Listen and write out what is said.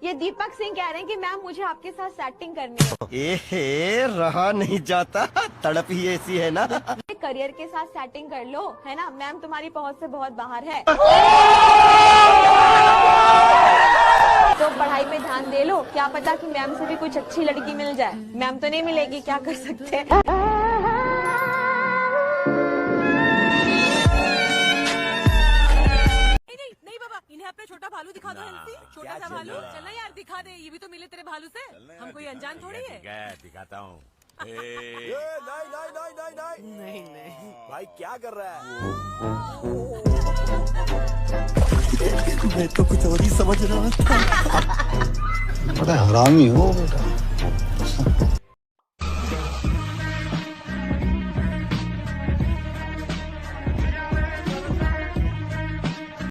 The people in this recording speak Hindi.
ये दीपक सिंह कह रहे हैं कि मैम मुझे आपके साथ सेटिंग करनी है। ए रहा नहीं जाता, तड़प ही ऐसी है ना। करियर के साथ सेटिंग कर लो, है ना। मैम तुम्हारी पहुंच से बहुत बाहर है, तो पढ़ाई पे ध्यान दे लो। क्या पता कि मैम से भी कुछ अच्छी लड़की मिल जाए। मैम तो नहीं मिलेगी, क्या कर सकते हैं। नहीं बाबा, इन्हें अपना छोटा भालू दिखा दो। छोटा सा भालू, चलना यार दिखा दे। ये भी तो मिले तेरे भालू से, हम कोई अनजान थोड़ी है। दिखाता हूँ। नहीं भाई क्या कर रहा है? मैं तो कुछ और ही समझ रहा था। बड़ा हरामी हो बेटा।